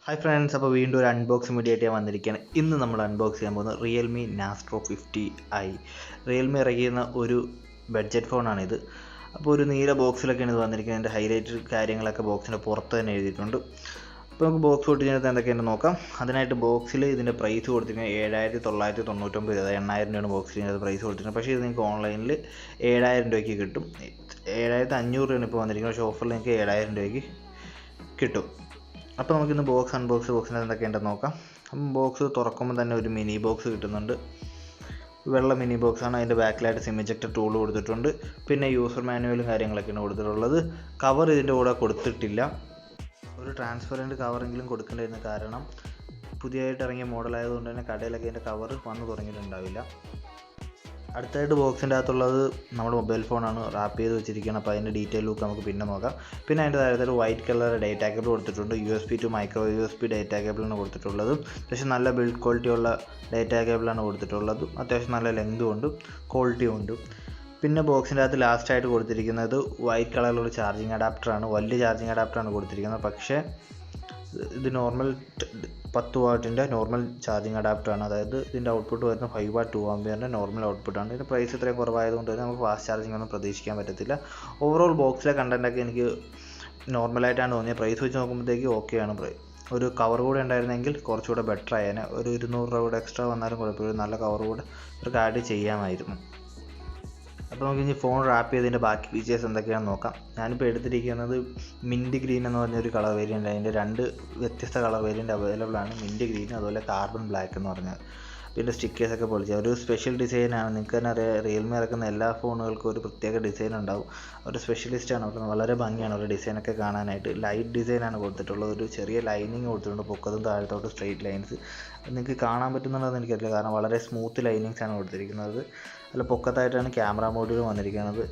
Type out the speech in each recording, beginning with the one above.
Hi friends, അപ്പോൾ വീണ്ടും ഒരു അൺബോക്സിംഗ് വീഡിയോ ആയിട്ട് ഞാൻ വന്നിരിക്കുകയാണ്. ഇന്ന് നമ്മൾ അൺബോക്സ് ചെയ്യാൻ പോകുന്നത് റിയൽമി നാസ്ട്രോ 50i. റിയൽമി ഇറങ്ങിയിരുന്ന ഒരു ബഡ്ജറ്റ് ഫോണാണിത്. അപ്പോൾ ഒരു നീല ബോക്സിലൊക്കെയാണ് ഇത് വന്നിരിക്കുന്നത്. അതിൻ്റെ ഹൈലൈറ്റ് കാര്യങ്ങളൊക്കെ ബോക്സിൻ്റെ പുറത്ത് തന്നെ എഴുതിയിട്ടുണ്ട്. അപ്പോൾ നമുക്ക് ബോക്സ് പൊട്ടിച്ചതിനകത്ത് എന്തൊക്കെയുണ്ടെന്ന് നോക്കാം. അതിനായിട്ട് ബോക്സിൽ ഇതിൻ്റെ പ്രൈസ് കൊടുത്തിരിക്കുന്നത് 7,999 രൂപ, 8,000 രൂപയാണ് ബോക്സിൽ ഇതിനകത്ത് പ്രൈസ് കൊടുത്തിരിക്കുന്നത്. പക്ഷേ ഇത് നിങ്ങൾക്ക് ഓൺലൈനിൽ 7,000 രൂപയ്ക്ക് കിട്ടും. 7,500 രൂപയാണ് ഇപ്പോൾ വന്നിരിക്കുന്നത്. പക്ഷേ ഓഫറിൽ നിങ്ങൾക്ക് 7,000 രൂപയ്ക്ക് കിട്ടും. അപ്പോൾ നമുക്കിന്ന് ബോക്സിനകത്ത് എന്തൊക്കെയുണ്ടെന്ന് നോക്കാം. അപ്പം ബോക്സ് തുറക്കുമ്പോൾ തന്നെ ഒരു മിനി ബോക്സ് കിട്ടുന്നുണ്ട്. വെള്ള മിനി ബോക്സാണ്. അതിൻ്റെ ബാക്കിലായിട്ട് സിം ഇജക്ടർ ടൂൾ കൊടുത്തിട്ടുണ്ട്. പിന്നെ യൂസർ മാനുവലും കാര്യങ്ങളൊക്കെയാണ് കൊടുത്തിട്ടുള്ളത്. കവർ ഇതിൻ്റെ കൂടെ കൊടുത്തിട്ടില്ല. ഒരു ട്രാൻസ്പെറൻറ്റ് കവറെങ്കിലും കൊടുക്കേണ്ടിരുന്ന, കാരണം പുതിയതായിട്ട് ഇറങ്ങിയ മോഡലായതുകൊണ്ട് തന്നെ കടയിലൊക്കെ ഇതിൻ്റെ കവർ വന്ന് തുടങ്ങിയിട്ടുണ്ടാവില്ല. അടുത്തായിട്ട് ബോക്സിൻ്റെ അകത്തുള്ളത് നമ്മുടെ മൊബൈൽ ഫോണാണ് റാപ്പ് ചെയ്ത് വെച്ചിരിക്കുകയാണ്. അപ്പോൾ അതിൻ്റെ ഡീറ്റെയിൽ ലുക്ക് നമുക്ക് പിന്നെ നോക്കാം. പിന്നെ അതിൻ്റെ താഴത്തൊരു വൈറ്റ് കളർ ഡേറ്റാ കേബിൾ കൊടുത്തിട്ടുണ്ട്. USB to micro USB data കേബിളാണ് കൊടുത്തിട്ടുള്ളത്. അത്യാവശ്യം നല്ല ബിൽഡ് ക്വാളിറ്റി ഉള്ള ഡേറ്റാ കേബിളാണ് കൊടുത്തിട്ടുള്ളത്. അത്യാവശ്യം നല്ല ലെങ്തും ഉണ്ട്, ക്വാളിറ്റിയും ഉണ്ട്. പിന്നെ ബോക്സിൻ്റെ അകത്ത് ലാസ്റ്റായിട്ട് കൊടുത്തിരിക്കുന്നത് വൈറ്റ് കളറിലുള്ള ചാർജിങ് അഡാപ്റ്ററാണ്. വലിയ ചാർജിങ് അഡാപ്റ്ററാണ് കൊടുത്തിരിക്കുന്നത്. പക്ഷേ ഇത് നോർമൽ 10 വാട്ടിൻ്റെ നോർമൽ ചാർജിങ് അഡാപ്റ്ററാണ്. അതായത് ഇതിൻ്റെ ഔട്ട്പുട്ട് വരുന്ന 5 വാട്ട് 2 ആമ്പിയറിൻ്റെ നോർമൽ ഔട്ട്പുട്ടാണ്. ഇതിൻ്റെ പ്രൈസ് ഇത്രയും കുറവായതുകൊണ്ട് തന്നെ നമുക്ക് ഫാസ്റ്റ് ചാർജിങ് ഒന്നും പ്രതീക്ഷിക്കാൻ പറ്റത്തില്ല. ഓവറോൾ ബോക്സിലെ കണ്ടൻറ്റൊക്കെ എനിക്ക് നോർമലായിട്ടാണ് തോന്നിയത്. പ്രൈസ് വെച്ച് നോക്കുമ്പോഴത്തേക്ക് ഓക്കെയാണ്. ഒരു കവർ കൂടെ ഉണ്ടായിരുന്നെങ്കിൽ കുറച്ചുകൂടെ ബെറ്റർ ആയേനെ. ഒരു 200 രൂപ കൂടെ എക്സ്ട്രാ വന്നാലും കുഴപ്പമില്ല. നല്ല കവർ കൂടെ ഒരു ആഡ് ചെയ്യാമായിരുന്നു. അപ്പോൾ നമുക്ക് ഇനി ഫോൺ റാപ്പ് ചെയ്തതിൻ്റെ ബാക്കി ഫീച്ചേഴ്സ് എന്തൊക്കെയാണെന്ന് നോക്കാം. ഞാനിപ്പോൾ എടുത്തിരിക്കുന്നത് മിൻറ്റ് ഗ്രീൻ എന്ന് പറഞ്ഞൊരു കളർ വേരിയൻ്റ്. അതിൻ്റെ 2 വ്യത്യസ്ത കളർ വേരിയൻ്റ് അവൈലബിൾ ആണ്. മിൻറ്റ് ഗ്രീൻ, അതുപോലെ കാർബൺ ബ്ലാക്ക് എന്ന് പറഞ്ഞത്. പിന്നെ സ്റ്റിക്കേഴ്സൊക്കെ പൊളിച്ച ഒരു സ്പെഷ്യൽ ഡിസൈനാണ്. നിങ്ങൾക്ക് തന്നെ അറിയാം, റിയൽമി ഇറക്കുന്ന എല്ലാ ഫോണുകൾക്കും ഒരു പ്രത്യേക ഡിസൈൻ ഉണ്ടാവും. ഒരു സ്പെഷ്യലിസ്റ്റാണ്. അവർ വളരെ ഭംഗിയാണ് അവരുടെ ഡിസൈനൊക്കെ കാണാനായിട്ട്. ലൈറ്റ് ഡിസൈനാണ് കൊടുത്തിട്ടുള്ളത്. ഒരു ചെറിയ ലൈനിങ് കൊടുത്തിട്ടുണ്ട്, പൊക്കത്തും താഴത്തോട്ട് സ്ട്രെയിറ്റ് ലൈൻസ്. നിങ്ങൾക്ക് കാണാൻ പറ്റുന്നുണ്ടോയെന്ന് എനിക്കറിയില്ല, കാരണം വളരെ സ്മൂത്ത് ലൈനിങ്സാണ് കൊടുത്തിരിക്കുന്നത്. അല്ല, പൊക്കത്തായിട്ടാണ് ക്യാമറ മോഡ്യൂൾ വന്നിരിക്കുന്നത്.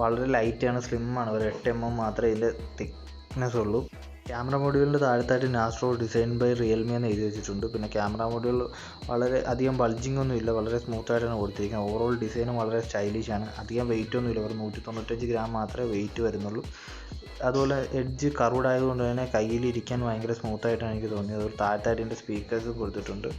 വളരെ ലൈറ്റാണ്, സ്ലിമ്മാണ്. ഒരു 8mm മാത്രമേ ഇതിൻ്റെ തിക്നെസ് ഉള്ളൂ. ക്യാമറ മോഡ്യൂളിൻ്റെ താഴത്തായിട്ട് നാസ്ട്രോ ഡിസൈൻ ബൈ റിയൽമി എന്ന് എഴുതി വെച്ചിട്ടുണ്ട്. പിന്നെ ക്യാമറ മോഡ്യൂൾ വളരെ അധികം ബൾജിങ് ഒന്നും ഇല്ല, വളരെ സ്മൂത്തായിട്ടാണ് കൊടുത്തിരിക്കുന്നത്. ഓവറോൾ ഡിസൈനും വളരെ സ്റ്റൈലിഷാണ്. അധികം വെയിറ്റ് ഒന്നും ഇല്ല, ഒരു 195 ഗ്രാം മാത്രമേ വെയിറ്റ് വരുന്നുള്ളൂ. അതുപോലെ എഡ്ജ് കർവ്ഡ് ആയതുകൊണ്ട് തന്നെ കയ്യിലിരിക്കാൻ ഭയങ്കര സ്മൂത്തായിട്ടാണ് എനിക്ക് തോന്നിയത്. അതുപോലെ താഴത്തായിട്ട് ഇതിൻ്റെ സ്പീക്കേഴ്സ് കൊടുത്തിട്ടുണ്ട്.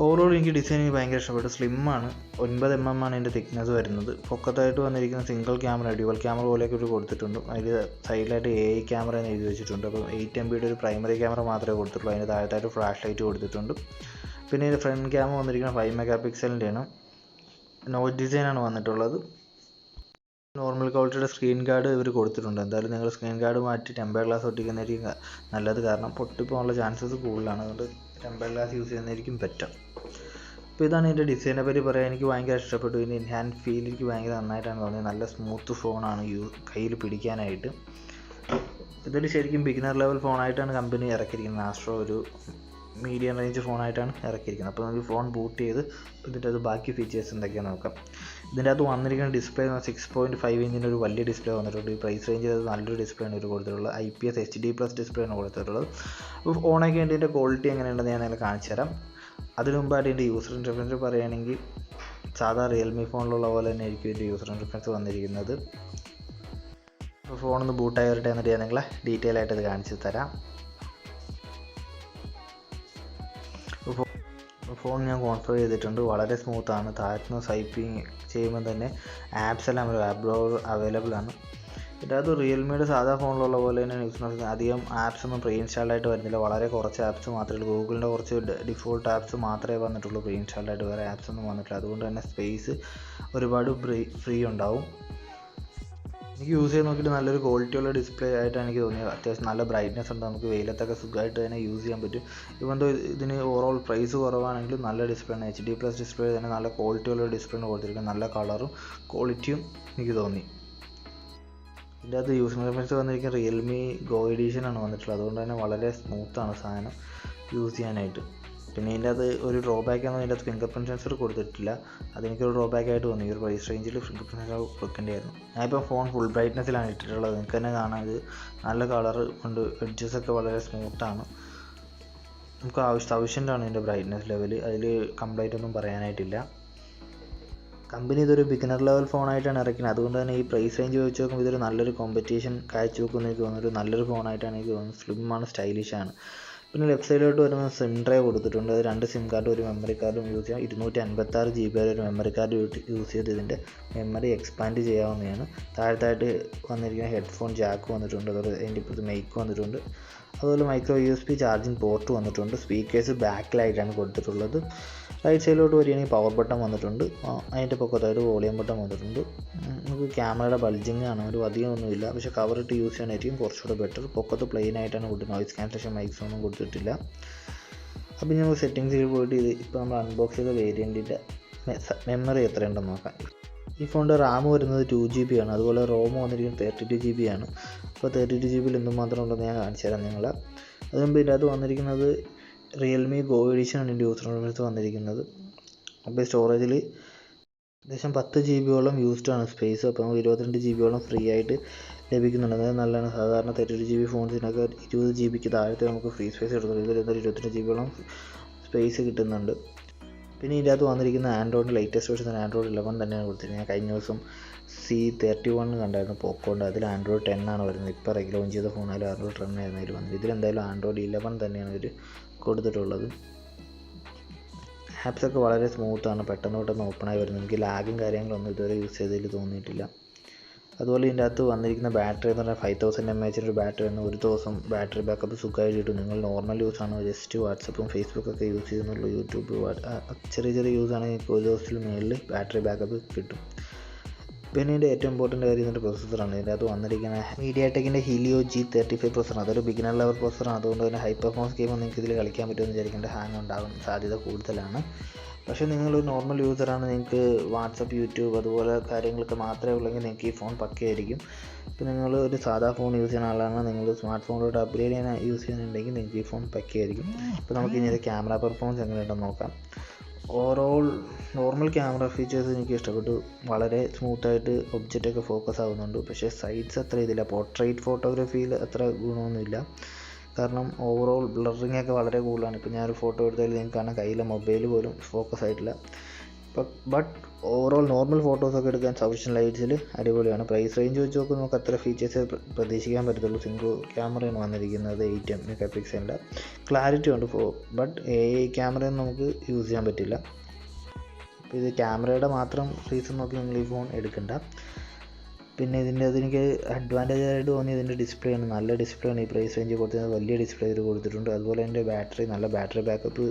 ഓവറോൾ എനിക്ക് ഡിസൈൻ ഭയങ്കര ഇഷ്ടപ്പെട്ടു. സ്ലിമ്മാണ്. 9mm ആണ് ഇതിൻ്റെ തിക്നെസ് വരുന്നത്. പൊക്കത്തായിട്ട് വന്നിരിക്കുന്ന സിംഗിൾ ക്യാമറ, ഡ്യുവൽ ക്യാമറ പോലെയൊക്കെ ഒരു കൊടുത്തിട്ടുണ്ട്. അതിൽ സൈഡിലായിട്ട് AI ക്യാമറ എന്ന് എഴുതി വെച്ചിട്ടുണ്ട്. അപ്പോൾ 8MB ഒരു പ്രൈമറി ക്യാമറ മാത്രമേ കൊടുത്തിട്ടുള്ളൂ. അതിൻ്റെ താഴത്തായിട്ട് ഫ്ലാഷ് ലൈറ്റ് കൊടുത്തിട്ടുണ്ട്. പിന്നെ ഇതിൻ്റെ ഫ്രണ്ട് ക്യാമറ വന്നിരിക്കുന്ന 5 മെഗാ-പിക്സലിൻ്റെയാണ്. നോച്ച് ഡിസൈനാണ് വന്നിട്ടുള്ളത്. നോർമൽ ക്വാളിറ്റിയുടെ സ്ക്രീൻ ഗാർഡ് ഇവർ കൊടുത്തിട്ടുണ്ട്. എന്തായാലും നിങ്ങൾ സ്ക്രീൻ ഗാർഡ് മാറ്റി ടെമ്പർ ഗ്ലാസ് ഒട്ടിക്കുന്നതായിരിക്കും നല്ലത്, കാരണം പൊട്ടിപ്പോകാനുള്ള ചാൻസസ് കൂടുതലാണ്. അതുകൊണ്ട് ടെമ്പർ ഗ്ലാസ് യൂസ് ചെയ്യുന്നതായിരിക്കും ബെറ്റർ. അപ്പോൾ ഇതാണ് ഇതിൻ്റെ ഡിസൈനെ പറ്റി പറയാൻ. എനിക്ക് ഭയങ്കര ഇഷ്ടപ്പെട്ടു. ഇതിൻ്റെ ഹാൻഡ് ഫീൽ എനിക്ക് ഭയങ്കര നന്നായിട്ടാണ് തോന്നിയത്. നല്ല സ്മൂത്ത് ഫോണാണ് കയ്യിൽ പിടിക്കാനായിട്ട്. ഇതൊരു ശരിക്കും ബിഗിനർ ലെവൽ ഫോണായിട്ടാണ് കമ്പനി ഇറക്കിയിരിക്കുന്നത്. നാസ്ട്രോ ഒരു മീഡിയം റേഞ്ച് ഫോണായിട്ടാണ് ഇറക്കിയിരിക്കുന്നത്. അപ്പോൾ നമുക്ക് ഫോൺ ബൂട്ട് ചെയ്ത് ഇതിൻ്റെ അത് ബാക്കി ഫീച്ചേഴ്സ് എന്തൊക്കെയാണെന്ന് നോക്കാം. ഇതിൻ്റെ അകത്ത് വന്നിരിക്കുന്ന ഡിസ്പ്ലേ 6.5 ഇഞ്ചിൻ്റെ ഒരു വലിയ ഡിസ്പ്ലേ വന്നിട്ടുണ്ട്. ഈ പ്രൈസ് റേഞ്ചിൽ അത് നല്ലൊരു ഡിസ്പ്ലേ ആണ് ഇവർ കൊടുത്തിട്ടുള്ളത്. IPS HD+ ഡിസ്പ്ലേ ആണ് കൊടുത്തിട്ടുള്ളത്. അപ്പോൾ ഫോണൊക്കെ ഇതിൻ്റെ ക്വാളിറ്റി എങ്ങനെയുണ്ടെന്ന് ഞാൻ അതിൽ കാണിച്ചു തരാം. അതിനു മുമ്പായിട്ട് ഇതിൻ്റെ യൂസർ ഇൻ്റർഫേസ് പറയുകയാണെങ്കിൽ സാധാ റിയൽമി ഫോണിലുള്ള പോലെ തന്നെ ആയിരിക്കും ഇതിൻ്റെ യൂസർ ഇൻ്റർഫേസ് വന്നിരിക്കുന്നത്. അപ്പോൾ ഫോണൊന്ന് ബൂട്ടായി വരട്ടെ, എന്നിട്ട് ഞാൻ നിങ്ങളെ ഡീറ്റെയിൽ ആയിട്ട് ഇത് കാണിച്ചു തരാം. ഫോൺ ഞാൻ കോൺഫിഗർ ചെയ്തിട്ടുണ്ട്. വളരെ സ്മൂത്താണ്. താഴത്തുനിന്ന് സ്വൈപ്പിങ് ചെയ്യുമ്പോൾ തന്നെ ആപ്സ് എല്ലാം ആപ്പ് ബ്രൗസർ അവൈലബിൾ ആണ്. ഇതിനകത്ത് റിയൽമിയുടെ സാധാ ഫോണിലുള്ള പോലെ തന്നെ യൂസ് ചെയ്യുന്നത് അധികം ആപ്സ് ഒന്നും പ്രീ ഇൻസ്റ്റാൾഡ് ആയിട്ട് വരുന്നില്ല. വളരെ കുറച്ച് ആപ്സ് മാത്രമേ ഉള്ളൂ. ഗൂഗിളിൻ്റെ കുറച്ച് ഡിഫോൾട്ട് ആപ്സ് മാത്രമേ വന്നിട്ടുള്ളൂ പ്രീ ഇൻസ്റ്റാൾഡ് ആയിട്ട്. വേറെ ആപ്സ് ഒന്നും വന്നിട്ടില്ല. അതുകൊണ്ട് തന്നെ സ്പേസ് ഒരുപാട് ഫ്രീ ഉണ്ടാവും. എനിക്ക് യൂസ് ചെയ്ത് നോക്കിയിട്ട് നല്ലൊരു ക്വാളിറ്റിയുള്ള ഡിസ്പ്ലേ ആയിട്ടാണ് എനിക്ക് തോന്നിയത്. അത്യാവശ്യം നല്ല ബ്രൈറ്റ്നസ് ഉണ്ട്. നമുക്ക് വെയിലത്തൊക്കെ സുഖമായിട്ട് തന്നെ യൂസ് ചെയ്യാൻ പറ്റും. ഇവന്തോ ഇതിന് ഓവറോൾ പ്രൈസ് കുറവാണെങ്കിലും നല്ല ഡിസ്പ്ലേ ആണ്. HD+ ഡിസ്പ്ലേ തന്നെ നല്ല ക്വാളിറ്റിയുള്ള ഡിസ്പ്ലേ ആണ് കൊടുത്തിരിക്കുന്നത്. നല്ല കളറും ക്വാളിറ്റിയും എനിക്ക് തോന്നി. ഇതിൻ്റെ അകത്ത് യൂസർ ഇൻ്റർഫേസ് വന്നിരിക്കുന്ന റിയൽമി ഗോ എഡിഷൻ ആണ് വന്നിട്ടുള്ളത്. അതുകൊണ്ട് തന്നെ വളരെ സ്മൂത്താണ് സാധനം യൂസ് ചെയ്യാനായിട്ട്. പിന്നെ ഇതിൻ്റെ അത് ഒരു ഡ്രോബാക്ക് ആണ്, ഇതിൻ്റെ അകത്ത് ഫിംഗർ പ്രിൻറ്റ് സെൻസർ കൊടുത്തിട്ടില്ല. അതെനിക്കൊരു ഡ്രോബാക്ക് ആയിട്ട് തോന്നി. ഒരു പ്രൈസ് റേഞ്ചിൽ ഫിംഗർ പ്രിൻറ്റ് സെൻസർ കൊടുക്കേണ്ടിയായിരുന്നു. ഞാനിപ്പോൾ ഫോൺ ഫുൾ ബ്രൈറ്റ്നസ്സിലാണ് ഇട്ടിട്ടുള്ളത്. നിങ്ങൾക്ക് തന്നെ കാണാം, ഇത് നല്ല കളർ ഉണ്ട്. എഡ്ജസൊക്കെ വളരെ സ്മൂത്താണ്. നമുക്ക് സഫിഷ്യൻ്റ് ആണ് ഇതിൻ്റെ ബ്രൈറ്റ്നസ് ലെവൽ. അതിൽ കംപ്ലൈൻ്റ് ഒന്നും പറയാനായിട്ടില്ല. കമ്പനി ഇതൊരു ബിഗിനർ ലെവൽ ഫോണായിട്ടാണ് ഇറക്കുന്നത്. അതുകൊണ്ട് തന്നെ ഈ പ്രൈസ് റേഞ്ച് വെച്ച് നോക്കുമ്പോൾ ഇതൊരു നല്ലൊരു കോമ്പറ്റീഷൻ കാഴ്ചവെക്കുന്ന എനിക്ക് തോന്നുന്നു. ഒരു നല്ലൊരു ഫോണായിട്ടാണ് എനിക്ക് തോന്നുന്നത്. സ്ലിമ്മാണ്, സ്റ്റൈലിഷാണ്. പിന്നെ ലെഫ്റ്റ് സൈഡിലോട്ട് വരുമ്പോൾ സിം ട്രേ കൊടുത്തിട്ടുണ്ട്. അത് 2 സിം കാർഡും ഒരു മെമ്മറി കാർഡും യൂസ് ചെയ്യാം. 256 GB വരെ ഒരു മെമ്മറി കാർഡ് യൂസ് ചെയ്ത് ഇതിൻ്റെ മെമ്മറി എക്സ്പാൻഡ് ചെയ്യാവുന്നതാണ്. താഴത്തായിട്ട് വന്നിരിക്കുന്ന ഹെഡ്ഫോൺ ജാക്ക് വന്നിട്ടുണ്ട്. അതുപോലെ അതിൻ്റെ ഇപ്പോഴത്തെ മൈക്ക് വന്നിട്ടുണ്ട്. അതുപോലെ മൈക്രോ USB ചാർജിങ് പോർട്ട് വന്നിട്ടുണ്ട്. സ്പീക്കേഴ്സ് ബാക്കിലായിട്ടാണ് കൊടുത്തിട്ടുള്ളത്. റൈറ്റ് സൈഡിലോട്ട് വരികയാണെങ്കിൽ പവർ ബട്ടൺ വന്നിട്ടുണ്ട്. അതിൻ്റെ പൊക്കത്തായിട്ട് വോളിയം ബട്ടൺ വന്നിട്ടുണ്ട്. നമുക്ക് ക്യാമറയുടെ ബൾജിങ് ആണ്, ഒരു അധികമൊന്നുമില്ല. പക്ഷേ കവറിട്ട് യൂസ് ചെയ്യാനായിരിക്കും കുറച്ചുകൂടെ ബെറ്റർ. പൊക്കത്ത് പ്ലെയിൻ ആയിട്ടാണ് കൊടുത്തത്. നോയിസ് ക്യാൻസലേഷൻ മൈക്സ് ഒന്നും കൊടുത്തിട്ടില്ല. അപ്പോൾ നമ്മൾ സെറ്റിങ്സിൽ പോയിട്ട് ഇപ്പോൾ നമ്മൾ അൺബോക്സ് ചെയ്ത വേരിയൻറ്റിൻ്റെ മെമ്മറി എത്രയുണ്ടെന്ന് നോക്കാം. ഈ ഫോണിൻ്റെ റാം വരുന്നത് 2 GB ആണ്. അതുപോലെ റോം വന്നിരിക്കുന്നത് 32 GB ആണ്. അപ്പോൾ 32 GB എന്തുമാത്രം ഉണ്ടെന്ന് ഞാൻ കാണിച്ചു തരാം നിങ്ങളെ. അതുകൊണ്ട് ഇതിൻ്റെ അകത്ത് വന്നിരിക്കുന്നത് റിയൽമി ഗോ എഡിഷനാണ് എൻ്റെ യൂസർ ഇന്റർഫേസ് വന്നിരിക്കുന്നത്. അപ്പോൾ സ്റ്റോറേജിൽ ഏകദേശം 10 GB യൂസ്ഡ് ആണ് സ്പേസ്. അപ്പോൾ നമുക്ക് 22 GB ഫ്രീ ആയിട്ട് ലഭിക്കുന്നുണ്ട്. അതായത് നല്ലതാണ്. സാധാരണ 32 GB ഫോൺസിനൊക്കെ 20 GB താഴത്തെ നമുക്ക് ഫ്രീ സ്പേസ് കിട്ടുന്നുണ്ട്. ഇതിൽ 22 GB സ്പേസ് കിട്ടുന്നുണ്ട്. പിന്നെ ഇതിൻ്റെ അകത്ത് വന്നിരിക്കുന്ന ആൻഡ്രോയിഡ് ലേറ്റസ്റ്റ് വേർഷൻ ആൻഡ്രോയിഡ് 11 തന്നെയാണ് കൊടുത്തിരിക്കുന്നത്. ഞാൻ കഴിഞ്ഞ ദിവസം C31 കണ്ടായിരുന്നു പോക്കോണ്ട്. അതിൽ ആൻഡ്രോയിഡ് 10 ആണ് വരുന്നത്. ഇപ്പോൾ ലോഞ്ച് ചെയ്ത ഫോണായാലും ആൻഡ്രോയിഡ് 10 ആയിരുന്നു അതിൽ വന്നത്. ഇതിലെന്തായാലും ആൻഡ്രോയിഡ് 11 തന്നെയാണ് ഇവർ കൊടുത്തിട്ടുള്ളത്. ആപ്സൊക്കെ വളരെ സ്മൂത്താണ്, പെട്ടെന്ന് ഓപ്പണായി വരുന്നത്. എനിക്ക് ലാഗും കാര്യങ്ങളൊന്നും ഇതുവരെ യൂസ് ചെയ്തതിൽ തോന്നിയിട്ടില്ല. അതുപോലെ ഇതിൻ്റെ അകത്ത് വന്നിരിക്കുന്ന ബാറ്ററി എന്ന് പറഞ്ഞാൽ 5000 mAh ഒരു ബാറ്ററി വന്ന് ഒരു ദിവസം ബാറ്ററി ബാക്കപ്പ് സുഖമായിട്ട് കിട്ടും. നിങ്ങൾ നോർമൽ യൂസാണ്, ജസ്റ്റ് വാട്സപ്പും ഫേസ്ബുക്കൊക്കെ യൂസ് ചെയ്യുന്നുള്ളൂ, യൂട്യൂബ് ചെറിയ യൂസാണെങ്കിൽ നിങ്ങൾക്ക് ഒരു ദിവസത്തിൽ മുകളിൽ ബാറ്ററി ബാക്കപ്പ് കിട്ടും. പിന്നെ ഇതിൻ്റെ ഏറ്റവും ഇമ്പോർട്ടൻ്റ് കാര്യം ഇതിൻ്റെ പ്രൊസസ്സറാണ്. ഇതിൻ്റെ അകത്ത് വന്നിരിക്കുന്ന മീഡിയാടെക്കിൻ്റെ ഹീലിയോ G35 പ്രൊസസ്സറാണ്. അതൊരു ബിഗിനർ ലെവൽ പ്രൊസസ്സറാണ്. അതുകൊണ്ട് തന്നെ ഹൈ പെർഫോമൻസ് ഗെയിം നിങ്ങൾക്ക് ഇതിൽ കളിക്കാൻ പറ്റുമെന്ന് വിചാരിക്കേണ്ട ഹാങ് ഉണ്ടാകാൻ സാധ്യത കൂടുതലാണ്. പക്ഷേ നിങ്ങളൊരു നോർമൽ യൂസറാണ്, നിങ്ങൾക്ക് വാട്സപ്പ്, യൂട്യൂബ് അതുപോലെ കാര്യങ്ങളൊക്കെ മാത്രമേ ഉള്ളെങ്കിൽ നിങ്ങൾക്ക് ഈ ഫോൺ പക്കയായിരിക്കും. ഇപ്പോൾ നിങ്ങൾ ഒരു സാധാ ഫോൺ യൂസ് ചെയ്യുന്ന ആളാണ്, നിങ്ങൾ സ്മാർട്ട് ഫോണിലോട്ട് അപ്ഗ്രേഡ് ചെയ്യാൻ യൂസ് ചെയ്യുന്നുണ്ടെങ്കിൽ നിങ്ങൾക്ക് ഈ ഫോൺ പക്കയായിരിക്കും. ഇപ്പോൾ നമുക്ക് ഇനി ഇത് ക്യാമറ പെർഫോമൻസ് എങ്ങനെയുണ്ടെന്ന് നോക്കാം. ഓവറോൾ നോർമൽ ക്യാമറ ഫീച്ചേഴ്സ് എനിക്ക് ഇഷ്ടപ്പെട്ടു. വളരെ സ്മൂത്തായിട്ട് ഒബ്ജക്റ്റൊക്കെ ഫോക്കസ് ആവുന്നുണ്ട്. പക്ഷേ സൈഡ്സ് അത്ര ഇതില്ല. പോർട്രേറ്റ് ഫോട്ടോഗ്രാഫിയിൽ അത്ര ഗുണമൊന്നുമില്ല. കാരണം ഓവറോൾ ബ്ലറിങ് ഒക്കെ വളരെ കൂടുതലാണ്. ഇപ്പോൾ ഞാനൊരു ഫോട്ടോ എടുത്താൽ നിങ്ങൾക്ക് കാണാൻ കയ്യിലെ മൊബൈൽ പോലും ഫോക്കസ് ആയിട്ടില്ല. ബട്ട് ഓവറോൾ നോർമൽ ഫോട്ടോസൊക്കെ എടുക്കാൻ സഫിഷ്യൻ ലൈറ്റ്സിൽ അടിപൊളിയാണ്. പ്രൈസ് റേഞ്ച് വെച്ച് നോക്കുമ്പോൾ നമുക്ക് അത്ര ഫീച്ചേഴ്സ് പ്രതീക്ഷിക്കാൻ പറ്റത്തുള്ളൂ. സിംഗിൾ ക്യാമറയാണ് വന്നിരിക്കുന്നത്, 8 MP ക്ലാരിറ്റി ഉണ്ട്. ബട്ട് AI ക്യാമറയൊന്നും നമുക്ക് യൂസ് ചെയ്യാൻ പറ്റില്ല. അപ്പോൾ ഇത് ക്യാമറയുടെ മാത്രം റീസൺ നോക്കി നിങ്ങൾ ഈ ഫോൺ എടുക്കണ്ട. പിന്നെ ഇതിൻ്റെ അതെനിക്ക് അഡ്വാൻറ്റേജ് ആയിട്ട് തോന്നി ഇതിൻ്റെ ഡിസ്പ്ലേ ആണ്. നല്ല ഡിസ്പ്ലേ ആണ് ഈ പ്രൈസ് റേഞ്ച് കൊടുത്തിരുന്നത്. വലിയ ഡിസ്പ്ലേ ഇതിൽ കൊടുത്തിട്ടുണ്ട്. അതുപോലെ എൻ്റെ നല്ല ബാറ്ററി ബാക്കപ്പ്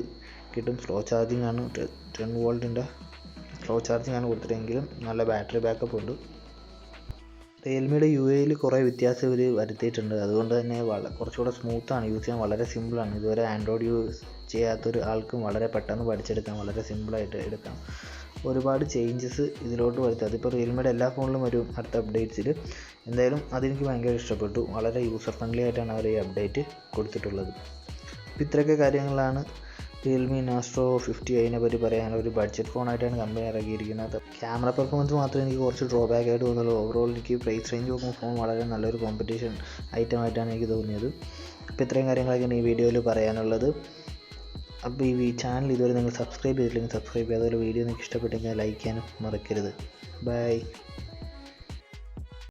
കിട്ടും. സ്ലോ ചാർജിങ് ആണ്, 10 വോൾട്ടിൻ്റെ സ്ലോ ചാർജിങ് ആണ് കൊടുത്തിട്ടെങ്കിലും നല്ല ബാറ്ററി ബാക്കപ്പ് ഉണ്ട്. റിയൽമിയുടെ UIയിൽ കുറേ വ്യത്യാസം ഇവർ വരുത്തിയിട്ടുണ്ട്. അതുകൊണ്ട് തന്നെ കുറച്ചുകൂടെ സ്മൂത്താണ്, യൂസ് ചെയ്യാൻ വളരെ സിമ്പിളാണ്. ഇതുവരെ ആൻഡ്രോയിഡ് യൂസ് ചെയ്യാത്തൊരു ആൾക്കും വളരെ പെട്ടെന്ന് പഠിച്ചെടുക്കാം, വളരെ സിമ്പിളായിട്ട് എടുക്കാം. ഒരുപാട് ചേഞ്ചസ് ഇതിലോട്ട് വരുത്തുക. അതിപ്പോൾ റിയൽമിയുടെ എല്ലാ ഫോണിലും വരും അടുത്ത അപ്ഡേറ്റ്സിൽ. എന്തായാലും അതെനിക്ക് ഭയങ്കര ഇഷ്ടപ്പെട്ടു. വളരെ യൂസർ ഫ്രണ്ട്ലി ആയിട്ടാണ് അവർ ഈ അപ്ഡേറ്റ് കൊടുത്തിട്ടുള്ളത്. അപ്പോൾ ഇത്രയൊക്കെ കാര്യങ്ങളാണ് റിയൽമി നാസ്ട്രോ 50i പറ്റി പറയാനുള്ള. ഒരു ബഡ്ജറ്റ് ഫോണായിട്ടാണ് കമ്പനി ഇറങ്ങിയിരിക്കുന്നത്. ക്യാമറ പെർഫോമൻസ് മാത്രമേ എനിക്ക് കുറച്ച് ഡ്രോബാക്ക് ആയിട്ട് തോന്നുള്ളൂ. ഓവറോൾ എനിക്ക് പ്രൈസ് റേഞ്ച് നോക്കുമ്പോൾ ഫോൺ വളരെ നല്ലൊരു കോമ്പറ്റീഷൻ ഐറ്റം ആയിട്ടാണ് എനിക്ക് തോന്നിയത്. അപ്പോൾ ഇത്രയും കാര്യങ്ങളൊക്കെയാണ് ഈ വീഡിയോയിൽ പറയാനുള്ളത്. അപ്പോൾ ഈ ചാനൽ ഇതുവരെ നിങ്ങൾ സബ്സ്ക്രൈബ് ചെയ്തിട്ടില്ലെങ്കിൽ സബ്സ്ക്രൈബ് ചെയ്യുക. അതുപോലെ വീഡിയോ നിങ്ങൾക്ക് ഇഷ്ടപ്പെട്ടെങ്കിൽ ലൈക്ക് ചെയ്യാനും മറക്കരുത്. ബൈ.